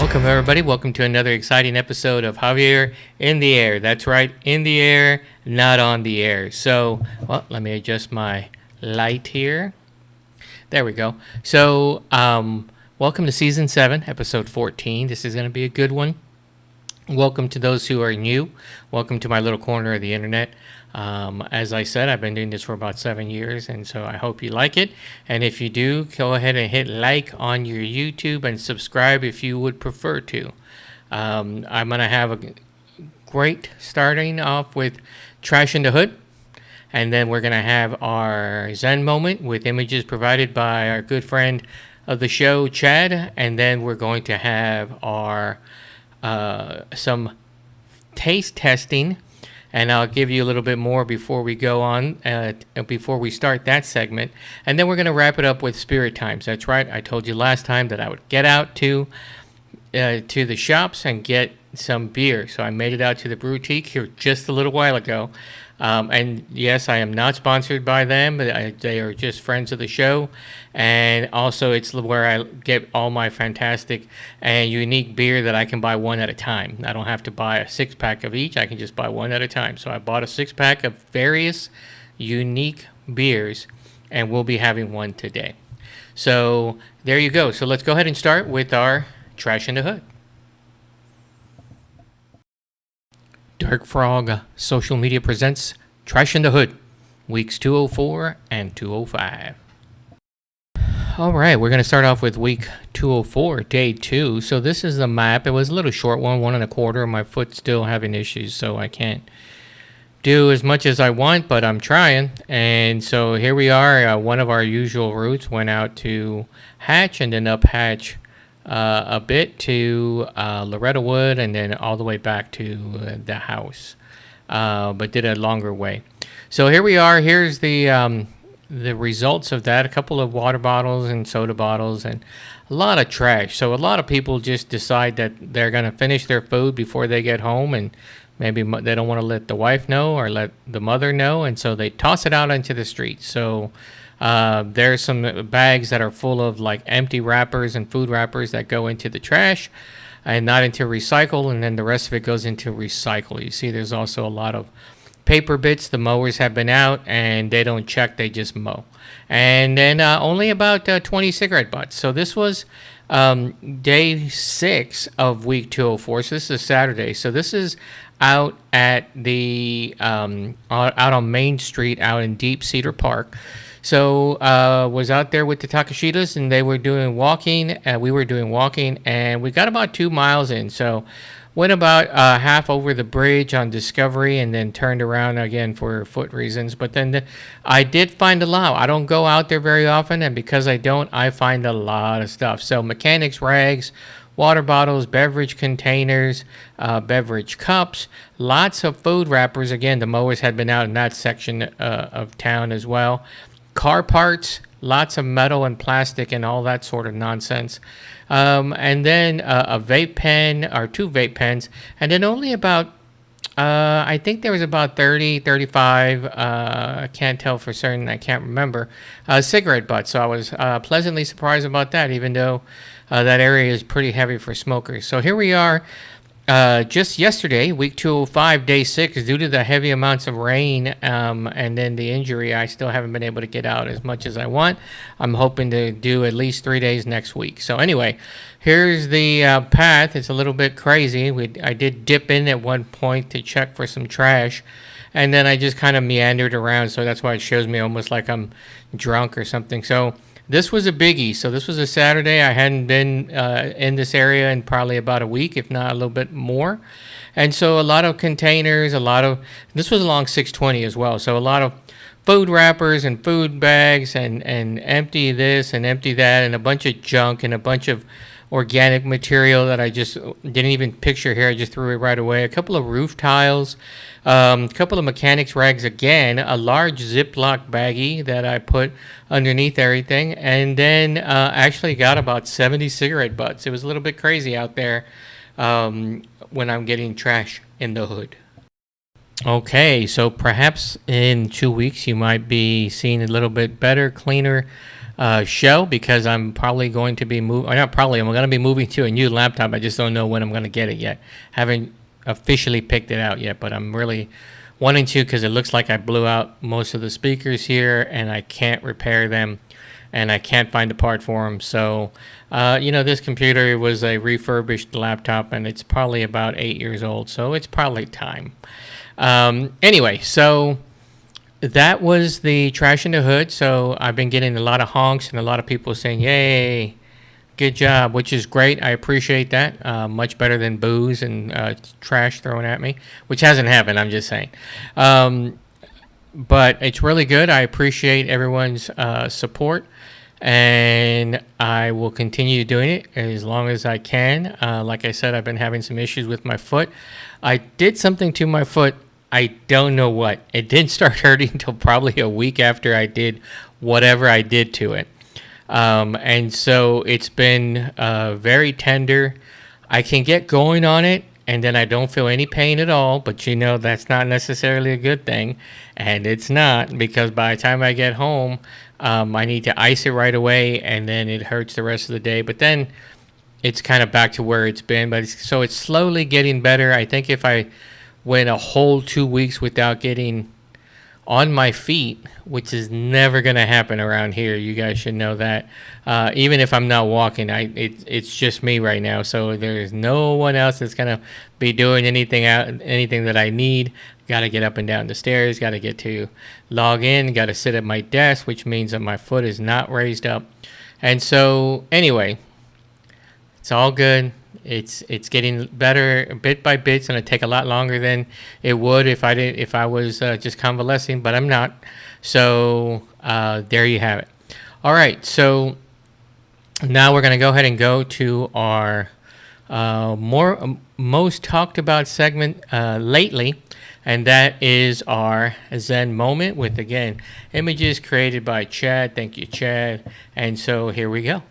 Welcome, everybody. Welcome to another exciting episode of Javier in the Air. That's right, in the air, not on the air. So, well, let me adjust my light here. There we go. So, welcome to Season 7, Episode 14. This is going to be a good one. Welcome to those who are new. Welcome to my little corner of the internet. As I said, I've been doing this for about 7 years, and so I hope you like it. And if you do, go ahead and hit like on your YouTube and subscribe if you would prefer to. I'm going to have a great starting off with Trash in the Hood. And then we're going to have our Zen Moment with images provided by our good friend of the show, Chad. And then we're going to have our some taste testing, and I'll give you a little bit more before we go on, before we start that segment. And then we're going to wrap it up with Spirit Times. That's right, I told you last time that I would get out to the shops and get some beer. So I made it out to the Boutique here just a little while ago. And yes, I am not sponsored by them. They are just friends of the show. And also, it's where I get all my fantastic and unique beer that I can buy one at a time. I don't have to buy a 6-pack of each. I can just buy one at a time. So I bought a 6-pack of various unique beers, and we'll be having one today. So there you go. So let's go ahead and start with our Trash in the Hood. Dark Frog Social Media presents Trash in the Hood, weeks 204 and 205. All right, we're going to start off with week 204, day 2. So this is the map. It was a little short one, 1.25. My foot's still having issues, so I can't do as much as I want, but I'm trying. And so here we are. One of our usual routes went out to Hatch and then up Hatch a bit to Loretta Wood, and then all the way back to the house, but did a longer way. So here we are. Here's the results of that. A couple of water bottles and soda bottles and a lot of trash. So a lot of people just decide that they're going to finish their food before they get home, and maybe they don't want to let the wife know or let the mother know, and so they toss it out into the street. So there's some bags that are full of like empty wrappers and food wrappers that go into the trash and not into recycle, and then the rest of it goes into recycle. You see there's also a lot of paper bits. The mowers have been out and they don't check, they just mow. And then only about 20 cigarette butts. So this was day 6 of week 204. So this is Saturday. So this is out at the out on Main Street out in Deep Cedar Park. So was out there with the Takashitas, and they were doing walking, and we were doing walking, and we got about 2 miles in. So went about half over the bridge on Discovery, and then turned around again for foot reasons. But then I did find a lot. I don't go out there very often, and because I don't, I find a lot of stuff. So mechanics rags, water bottles, beverage containers, beverage cups, lots of food wrappers. Again, the mowers had been out in that section of town as well. Car parts, lots of metal and plastic and all that sort of nonsense. And then a vape pen, or 2 vape pens, and then only about, I think there was about 30, 35, I can't tell for certain, I can't remember, cigarette butts. So I was pleasantly surprised about that, even though that area is pretty heavy for smokers. So here we are. Just yesterday, week 205, day 6, due to the heavy amounts of rain and then the injury, I still haven't been able to get out as much as I want. I'm hoping to do at least 3 days next week. So anyway, here's the path. It's a little bit crazy. I did dip in at one point to check for some trash, and then I just kind of meandered around, so that's why it shows me almost like I'm drunk or something. So this was a biggie. So this was a Saturday. I hadn't been in this area in probably about a week, if not a little bit more. And so a lot of containers, this was along 620 as well. So a lot of food wrappers and food bags and empty this and empty that, and a bunch of junk and a bunch of organic material that I just didn't even picture here. I just threw it right away. A couple of roof tiles, a couple of mechanics rags again, a large Ziploc baggie that I put underneath everything, and then actually got about 70 cigarette butts. It was a little bit crazy out there when I'm getting trash in the hood. Okay, so perhaps in 2 weeks you might be seeing a little bit better, cleaner show because I'm probably going to be moving. Not probably. I'm going to be moving to a new laptop. I just don't know when I'm going to get it yet. Haven't officially picked it out yet, but I'm really wanting to because it looks like I blew out most of the speakers here, and I can't repair them, and I can't find a part for them. So, this computer was a refurbished laptop, and it's probably about 8 years old. So it's probably time. Anyway, so that was the Trash in the Hood. So I've been getting a lot of honks and a lot of people saying, yay, good job, which is great. I appreciate that. Much better than booze and trash thrown at me, which hasn't happened, I'm just saying. But it's really good. I appreciate everyone's support, and I will continue doing it as long as I can. Like I said, I've been having some issues with my foot. I did something to my foot. I don't know what. It didn't start hurting until probably a week after I did whatever I did to it. And so it's been very tender. I can get going on it, and then I don't feel any pain at all. But that's not necessarily a good thing. And it's not, because by the time I get home, I need to ice it right away, and then it hurts the rest of the day. But then it's kind of back to where it's been. So it's slowly getting better. I think if I went a whole 2 weeks without getting on my feet, which is never going to happen around here, you guys should know that. Even if I'm not walking, it's just me right now. So there's no one else that's going to be doing anything that I need. Got to get up and down the stairs. Got to get to log in. Got to sit at my desk, which means that my foot is not raised up. And so anyway, it's all good. It's getting better bit by bit. It's going to take a lot longer than it would if I was just convalescing, but I'm not. So there you have it. All right, so now we're going to go ahead and go to our most talked about segment lately, and that is our Zen Moment with, again, images created by Chad. Thank you, Chad. And so here we go.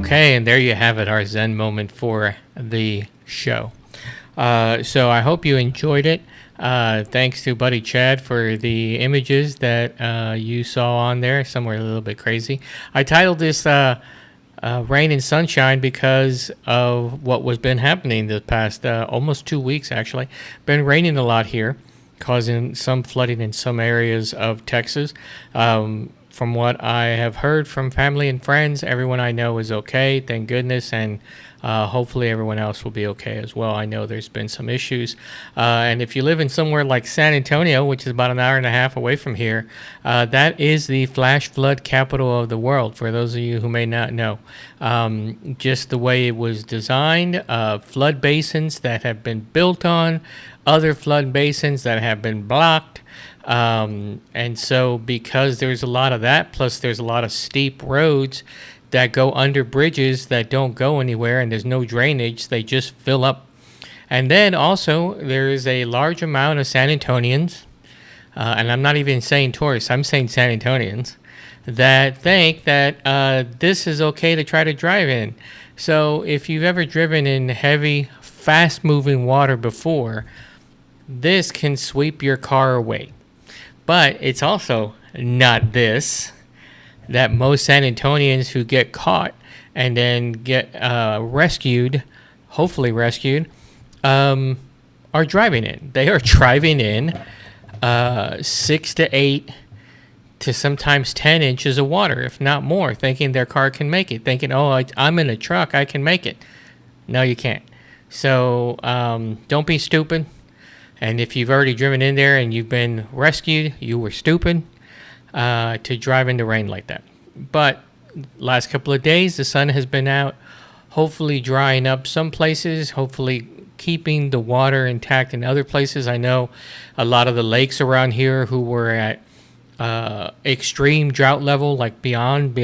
Okay, and there you have it, our Zen moment for the show. So I hope you enjoyed it. Thanks to Buddy Chad for the images that you saw on there. Some were a little bit crazy. I titled this Rain and Sunshine because of what was been happening the past almost 2 weeks, actually. Been raining a lot here, causing some flooding in some areas of Texas. From what I have heard from family and friends, everyone I know is okay, thank goodness, and hopefully everyone else will be okay as well. I know there's been some issues. And if you live in somewhere like San Antonio, which is about an hour and a half away from here, that is the flash flood capital of the world, for those of you who may not know. Just the way it was designed, flood basins that have been built on, other flood basins that have been blocked. And so because there's a lot of that, plus there's a lot of steep roads that go under bridges that don't go anywhere, and there's no drainage, they just fill up. And then also there is a large amount of San Antonians, and I'm not even saying tourists, I'm saying San Antonians, that think that this is okay to try to drive in. So if you've ever driven in heavy, fast-moving water before, this can sweep your car away. But it's also not this that most San Antonians who get caught and then get rescued, hopefully rescued, are driving in. They are driving in 6 to 8 to sometimes 10 inches of water, if not more, thinking their car can make it, thinking, oh, I'm in a truck, I can make it. No, you can't. So don't be stupid. And if you've already driven in there and you've been rescued, you were stupid to drive in the rain like that. But last couple of days, the sun has been out, hopefully drying up some places, hopefully keeping the water intact in other places. I know a lot of the lakes around here who were at extreme drought level, like beyond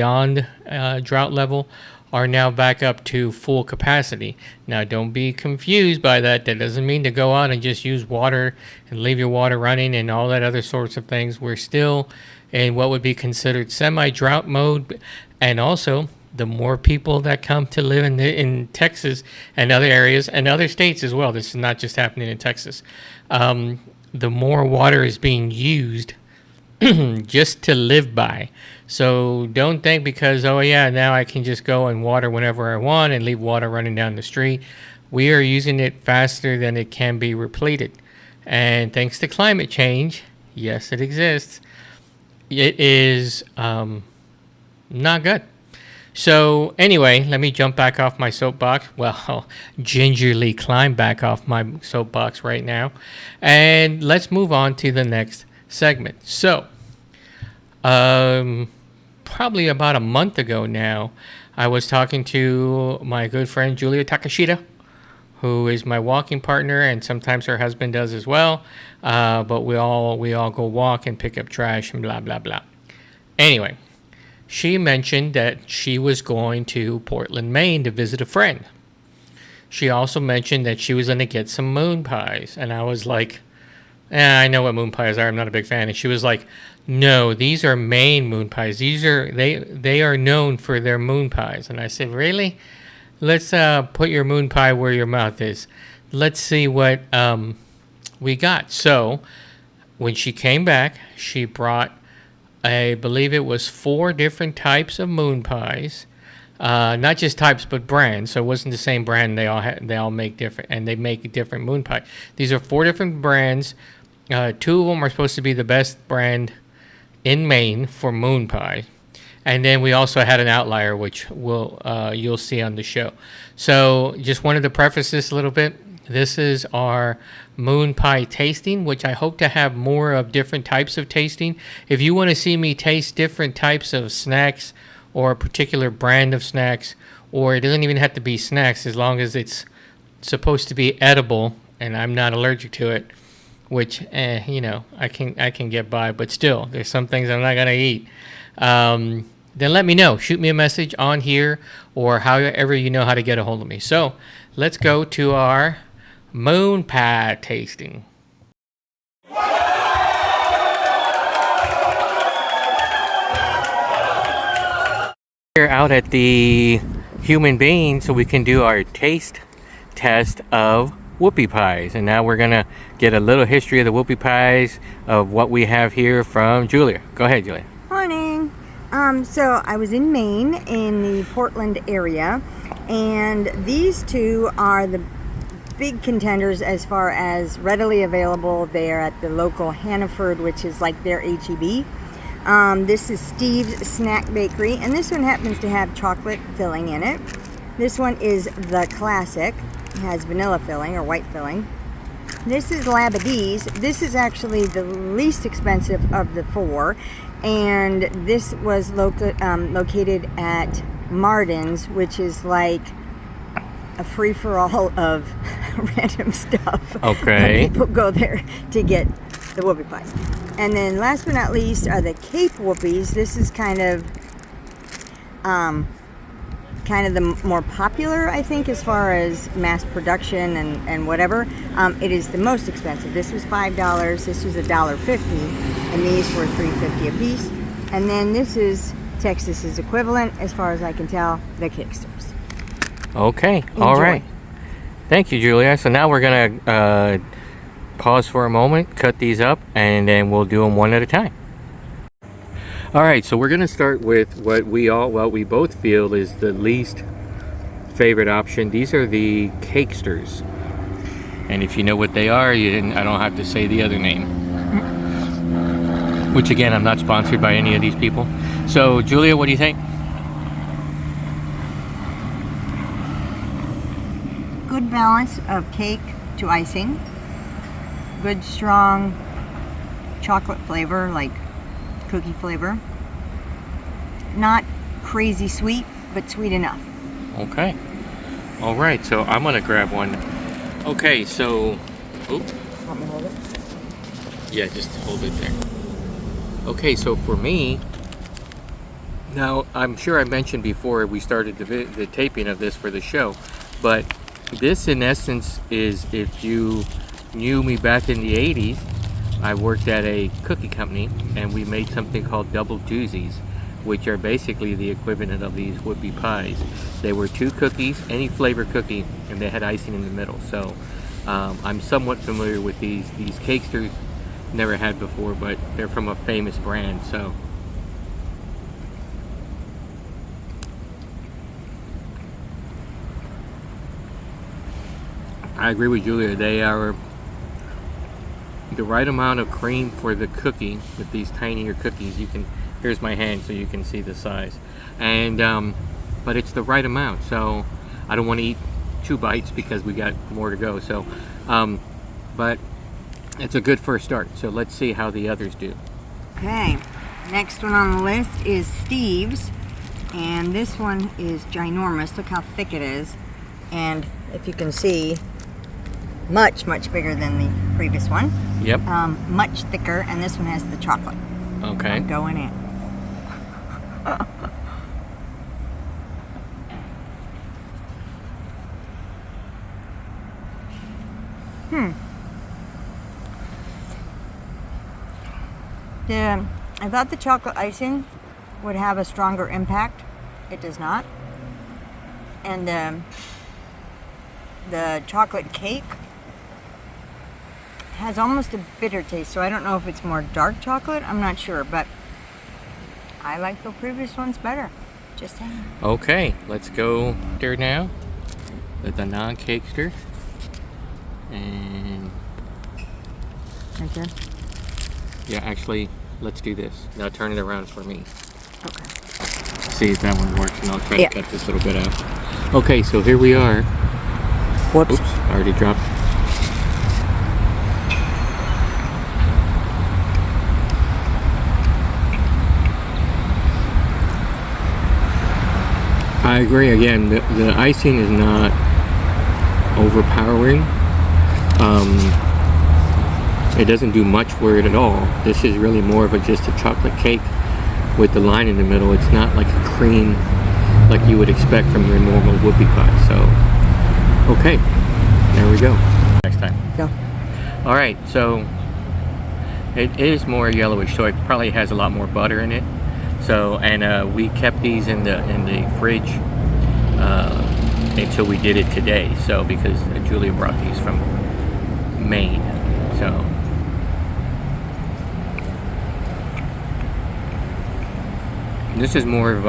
drought level, are now back up to full capacity. Now, don't be confused by that. That doesn't mean to go out and just use water and leave your water running and all that other sorts of things. We're still in what would be considered semi-drought mode. And also, the more people that come to live in Texas and other areas and other states as well, this is not just happening in Texas, the more water is being used just to live by. So don't think because, oh yeah, now I can just go and water whenever I want and leave water running down the street. We are using it faster than it can be repleted. And thanks to climate change, yes, it exists, it is not good. So anyway, let me jump back off my soapbox. Well, gingerly climb back off my soapbox right now. And let's move on to the next segment. So, probably about a month ago now, I was talking to my good friend Julia Takashita, who is my walking partner, and sometimes her husband does as well. But we all go walk and pick up trash and blah blah blah. Anyway, she mentioned that she was going to Portland, Maine to visit a friend. She also mentioned that she was going to get some moon pies, and I was like, I know what moon pies are. I'm not a big fan. And she was like, no, these are Maine moon pies. These are they are known for their moon pies. And I said, really? Let's put your moon pie where your mouth is. Let's see what we got. So when she came back, she brought, I believe it was 4 different types of moon pies. Not just types, but brands. So it wasn't the same brand. They all make different, and they make different moon pie. These are 4 different brands. 2 of them are supposed to be the best brand in Maine for moon pie, and then we also had an outlier, which you'll see on the show. So just wanted to preface this a little bit. This is our moon pie tasting, which I hope to have more of different types of tasting. If you want to see me taste different types of snacks or a particular brand of snacks, or it doesn't even have to be snacks as long as it's supposed to be edible and I'm not allergic to it, which I can get by, but still there's some things I'm not gonna eat. Then let me know. Shoot me a message on here or however you know how to get a hold of me. So let's go to our moon pie tasting. We're out at the human beings so we can do our taste test of whoopie pies. And now we're gonna get a little history of the whoopie pies of what we have here from Julia. Go ahead, Julia. Morning. So I was in Maine in the Portland area, and these two are the big contenders as far as readily available there at the local Hannaford, which is like their HEB. This is Steve's Snack Bakery, and this one happens to have chocolate filling in it. This one is the classic. It has vanilla filling or white filling. This is Labadee's. This is actually the least expensive of the four, and this was located at Martin's, which is like a free-for-all of random stuff. Okay. People go there to get the whoopie pies. And then last but not least are the Cape Whoopies. This is kind of the more popular, I think, as far as mass production and whatever. It is the most expensive. This was $5. This was $1.50, and these were $3.50 a piece. And then this is Texas's equivalent, as far as I can tell, the Kicksters. Okay. Enjoy. All right. Thank you, Julia. So now we're gonna pause for a moment, cut these up, and then we'll do them one at a time. All right, so we're gonna start with what we both feel is the least favorite option. These are the Cakesters, and if you know what they are, I don't have to say the other name. Which again, I'm not sponsored by any of these people. So, Julia, what do you think? Good balance of cake to icing. Good strong chocolate flavor, like cookie flavor. Not crazy sweet, but sweet enough. Okay. All right, so I'm gonna grab one. Okay, so, oops. Want me to hold it? Yeah, just hold it there. Okay, so for me, now I'm sure I mentioned before we started the taping of this for the show, but this in essence is, if you knew me back in the 80s, I worked at a cookie company and we made something called double doozies, which are basically the equivalent of these whoopie pies. They were 2 cookies, any flavor cookie, and they had icing in the middle. So I'm somewhat familiar with these Cakesters. Never had before, but they're from a famous brand. So I agree with Julia. They are the right amount of cream for the cookie with these tinier cookies. Here's my hand so you can see the size, and but it's the right amount. So I don't want to eat 2 bites because we got more to go. So but it's a good first start. So let's see how the others do. Okay, next one on the list is Steve's, and this one is ginormous. Look how thick it is, and if you can see, much bigger than the previous one. Yep. Much thicker, and this one has the chocolate. Okay. I'm going in. I thought the chocolate icing would have a stronger impact. It does not. And the chocolate cake has almost a bitter taste, so I don't know if it's more dark chocolate. I'm not sure, but I like the previous ones better. Just saying. Okay, let's go there now with the non-Cakester. And Right there. yeah, actually, let's do this. Now turn it around for me. Okay. See if that one works, and I'll try Yeah. to cut this little bit out. Okay, so here we are. Whoops. Oops, I already dropped. I agree. Again, the icing is not overpowering. It doesn't do much for it at all. This is really more of just a chocolate cake with the line in the middle. It's not like a cream like you would expect from your normal whoopie pie. So, okay, there we go. Next time. Go. All right, so it is more yellowish, so it probably has a lot more butter in it. So, and we kept these in the fridge until we did it today. So because Julia brought these from Maine, so. This is more of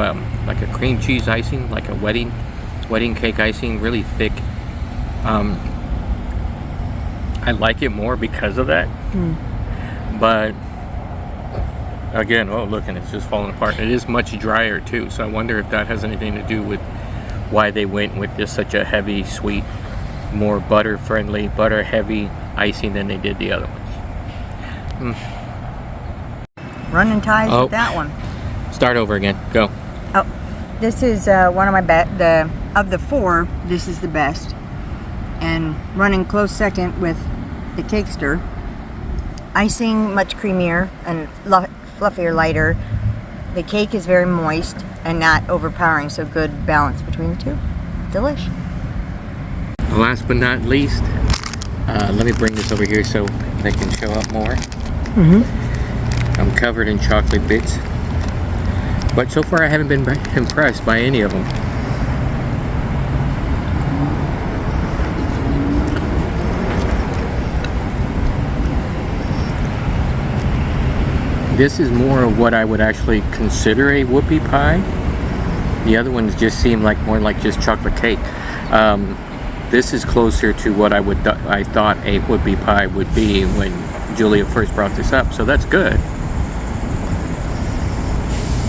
like a cream cheese icing, like a wedding cake icing, really thick. I like it more because of that. But again, oh look, and it's just falling apart. It is much drier too, so I wonder if that has anything to do with why they went with just such a heavy, sweet, more butter friendly, butter heavy icing than they did the other ones. Running ties with that one. Start over again. Go. Oh, this is one of my of the four. This is the best, and running close second with the Cakester. Icing much creamier and fluffier, lighter. The cake is very moist and not overpowering, so good balance between the two. Delish. Last but not least, let me bring this over here so they can show up more. I'm covered in chocolate bits, but so far I haven't been impressed by any of them. This is more of what I would actually consider a whoopie pie. The other ones just seem like more like just chocolate cake. This is closer to what I thought a whoopie pie would be when Julia first brought this up, so that's good.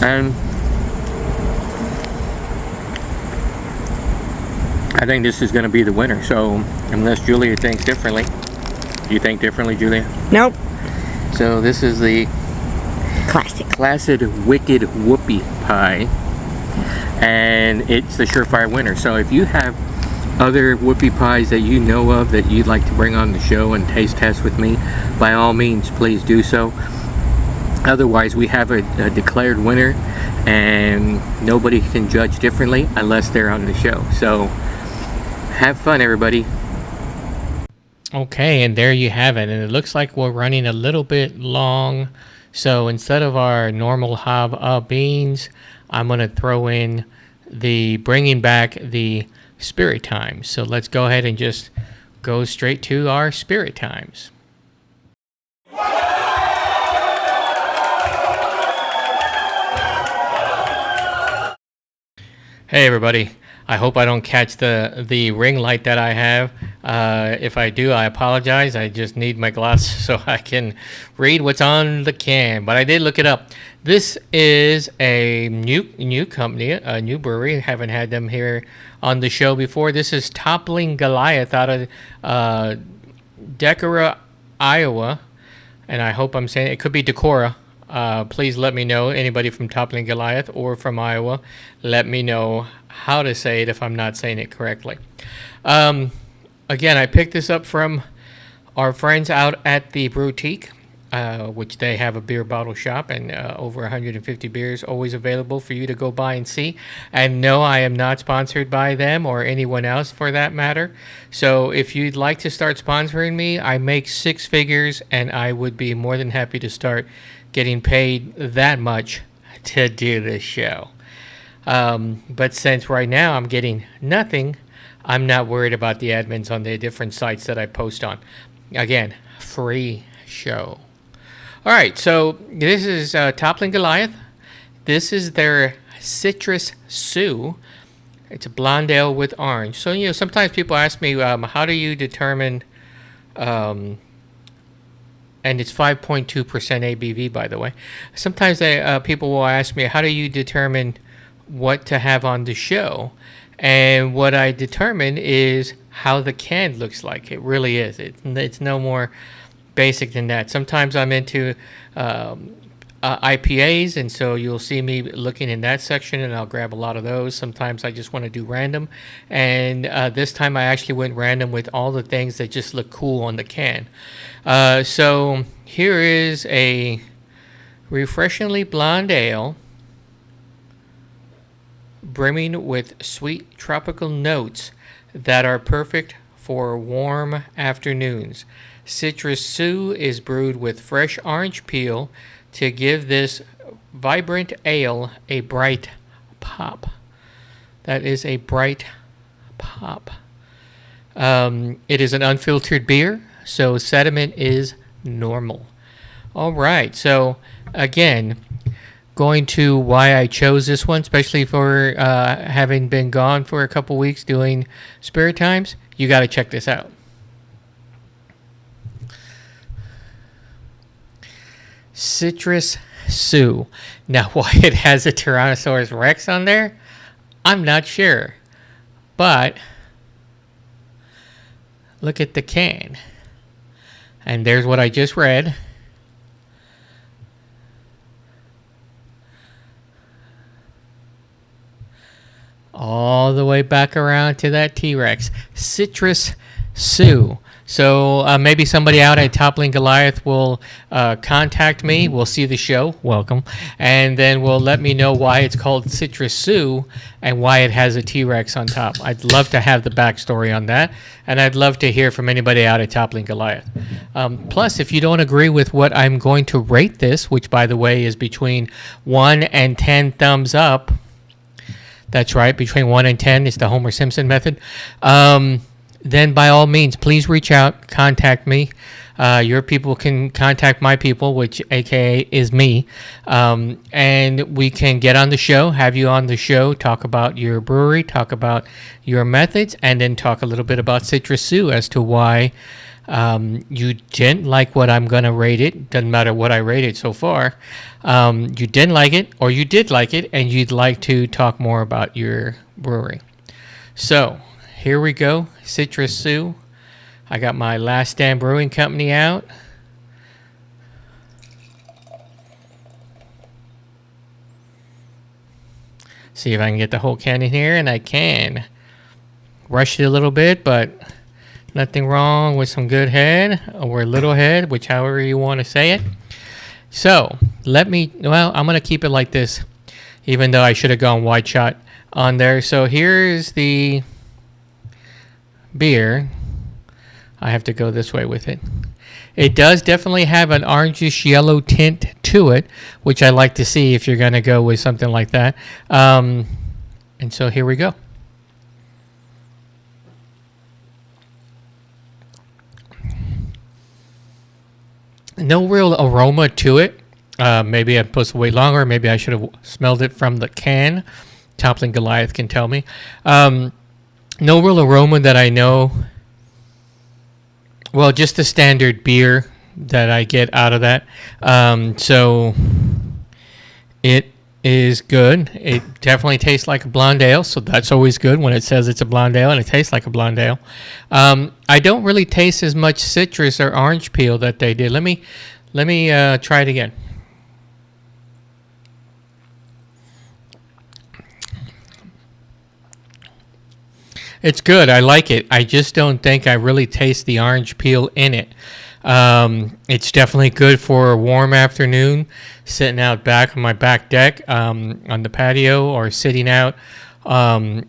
And I think this is going to be the winner. So unless Julia thinks differently, do you think differently, Julia? Nope. So this is the classic wicked whoopie pie, and it's the surefire winner. So if you have other whoopie pies that you know of that you'd like to bring on the show and taste test with me, by all means please do so. Otherwise, we have a declared winner, and nobody can judge differently unless they're on the show. So have fun, everybody. Okay, and there you have it. And it looks like we're running a little bit long. So instead of our normal halve beans, I'm going to throw in bringing back the spirit times. So let's go ahead and just go straight to our spirit times. Hey everybody, I hope I don't catch the ring light that I have. If I do, I apologize. I just need my glasses so I can read what's on the can. But I did look it up. This is a new company, a new brewery. I haven't had them here on the show before. This is Toppling Goliath out of Decorah, Iowa. And I hope I'm saying it could be Decorah. Please let me know, anybody from Toppling Goliath or from Iowa, let me know how to say it if I'm not saying it correctly. Again, I picked this up from our friends out at the Brewtique, which they have a beer bottle shop, and over 150 beers always available for you to go buy and see. And no, I am not sponsored by them or anyone else for that matter. So if you'd like to start sponsoring me, I make six figures, and I would be more than happy to start getting paid that much to do this show. But since right now I'm getting nothing, I'm not worried about the admins on the different sites that I post on. Again, free show. All right, so this is Toppling Goliath. This is their Citrus Sue. It's a blonde ale with orange. So, sometimes people ask me, how do you determine... and it's 5.2% ABV, by the way. Sometimes people will ask me, how do you determine what to have on the show? And what I determine is how the can looks like. It really is. It's no more basic than that. Sometimes I'm into IPAs, and so you'll see me looking in that section, and I'll grab a lot of those. Sometimes I just want to do random, and this time I actually went random with all the things that just look cool on the can. So here is a refreshingly blonde ale brimming with sweet tropical notes that are perfect for warm afternoons. Citrus Sue is brewed with fresh orange peel to give this vibrant ale a bright pop. That is a bright pop. It is an unfiltered beer, so sediment is normal. All right, so again, going to why I chose this one, especially for having been gone for a couple weeks doing Spirit Times, you got to check this out. Citrus Sue. Now, why it has a Tyrannosaurus Rex on there, I'm not sure. But look at the can. And there's what I just read. All the way back around to that T-Rex. Citrus Sue. So maybe somebody out at Toppling Goliath will contact me. We'll see the show. Welcome. And then will let me know why it's called Citrus Sue and why it has a T-Rex on top. I'd love to have the backstory on that. And I'd love to hear from anybody out at Toppling Goliath. Plus, if you don't agree with what I'm going to rate this, which, by the way, is between 1 and 10 thumbs up. That's right. Between 1 and 10 is the Homer Simpson method. Then by all means, please reach out, contact me. Your people can contact my people, which AKA is me. And we can get on the show, have you on the show, talk about your brewery, talk about your methods, and then talk a little bit about Citrus Sue as to why you didn't like what I'm going to rate it. Doesn't matter what I rated so far. You didn't like it, or you did like it, and you'd like to talk more about your brewery. So here we go, Citrus Sue. I got my Last Stand Brewing Company out. See if I can get the whole can in here, and I can. Rush it a little bit, but nothing wrong with some good head, or little head, which however you want to say it. So, I'm going to keep it like this, even though I should have gone wide shot on there. So here's the beer. I have to go this way with it. It does definitely have an orangish yellow tint to it, which I like to see if you're going to go with something like that. And so here we go. No real aroma to it. Maybe I'm supposed to wait longer. Maybe I should have smelled it from the can. Toppling Goliath can tell me. No real aroma that I know. Well, just the standard beer that I get out of that. So it is good. It definitely tastes like a blonde ale, so that's always good when it says it's a blonde ale and it tastes like a blonde ale. I don't really taste as much citrus or orange peel that they did. Let me try it again. It's good. I like it. I just don't think I really taste the orange peel in it. It's definitely good for a warm afternoon, sitting out back on my back deck on the patio, or sitting out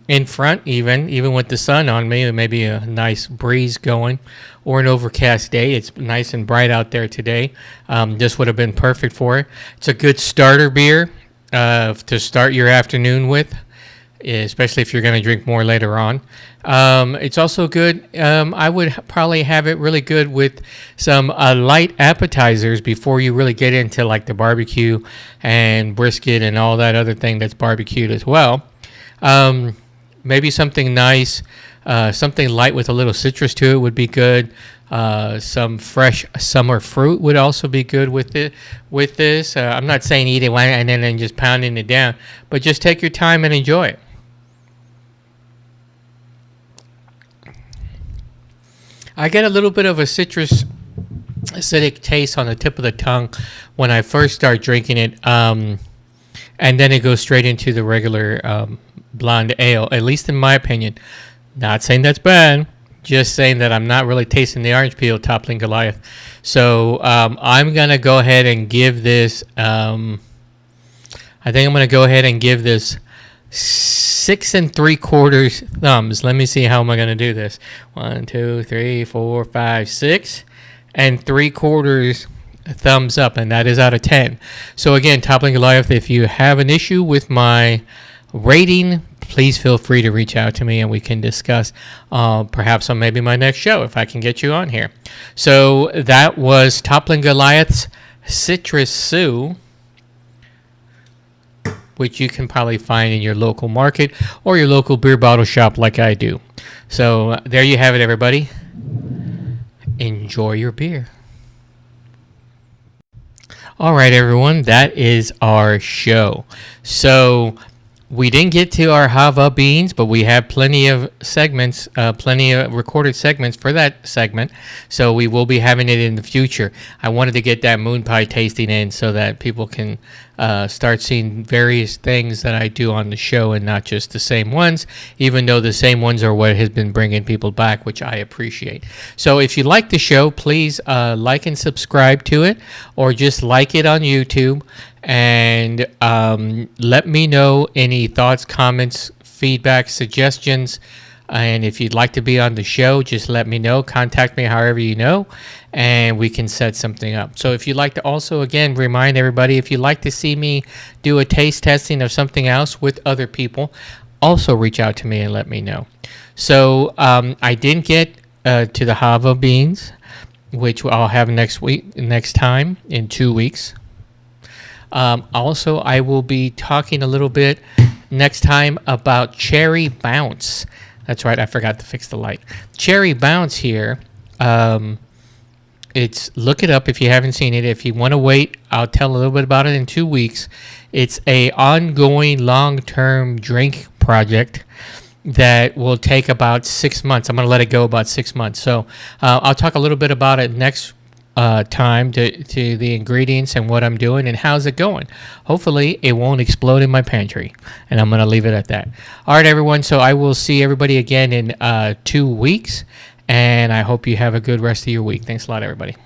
in front even with the sun on me. Maybe a nice breeze going, or an overcast day. It's nice and bright out there today. This would have been perfect for it. It's a good starter beer to start your afternoon with, especially if you're going to drink more later on. It's also good. I would probably have it really good with some light appetizers before you really get into like the barbecue and brisket and all that other thing that's barbecued as well. Maybe something nice, something light with a little citrus to it would be good. Some fresh summer fruit would also be good with it. With this, I'm not saying eat it one and then just pounding it down, but just take your time and enjoy it. I get a little bit of a citrus acidic taste on the tip of the tongue when I first start drinking it, and then it goes straight into the regular blonde ale, at least in my opinion. Not saying that's bad, just saying that I'm not really tasting the orange peel, Toppling Goliath. So I'm going to go ahead and give this, I think I'm going to go ahead and give this 6 3/4 thumbs. Let me see, how am I going to do this? 1, 2, 3, 4, 5, 6 3/4 thumbs up, and that is out of 10. So again, Toppling Goliath, if you have an issue with my rating, please feel free to reach out to me and we can discuss perhaps on maybe my next show if I can get you on here. So that was Toppling Goliath's Citrus Sue, which you can probably find in your local market or your local beer bottle shop like I do. So there you have it, everybody. Enjoy your beer. All right, everyone, that is our show. So we didn't get to our Hava beans, but we have plenty of segments, plenty of recorded segments for that segment. So we will be having it in the future. I wanted to get that Moonpie tasting in so that people can start seeing various things that I do on the show and not just the same ones, even though the same ones are what has been bringing people back, which I appreciate. So if you like the show, please like and subscribe to it, or just like it on YouTube. And let me know any thoughts, comments, feedback, suggestions. And if you'd like to be on the show, just let me know. Contact me however you know, and we can set something up. So if you'd like to also, again, remind everybody, if you'd like to see me do a taste testing of something else with other people, also reach out to me and let me know. So I didn't get to the Hava beans, which I'll have next time in 2 weeks. Also, I will be talking a little bit next time about Cherry Bounce. That's right, I forgot to fix the light. Cherry Bounce here. Look it up if you haven't seen it. If you want to wait, I'll tell a little bit about it in 2 weeks. It's a ongoing long-term drink project that will take about 6 months. I'm going to let it go about 6 months. So I'll talk a little bit about it next time to the ingredients and what I'm doing and how's it going. Hopefully it won't explode in my pantry, and I'm going to leave it at that. All right, everyone. So I will see everybody again in 2 weeks, and I hope you have a good rest of your week. Thanks a lot, everybody.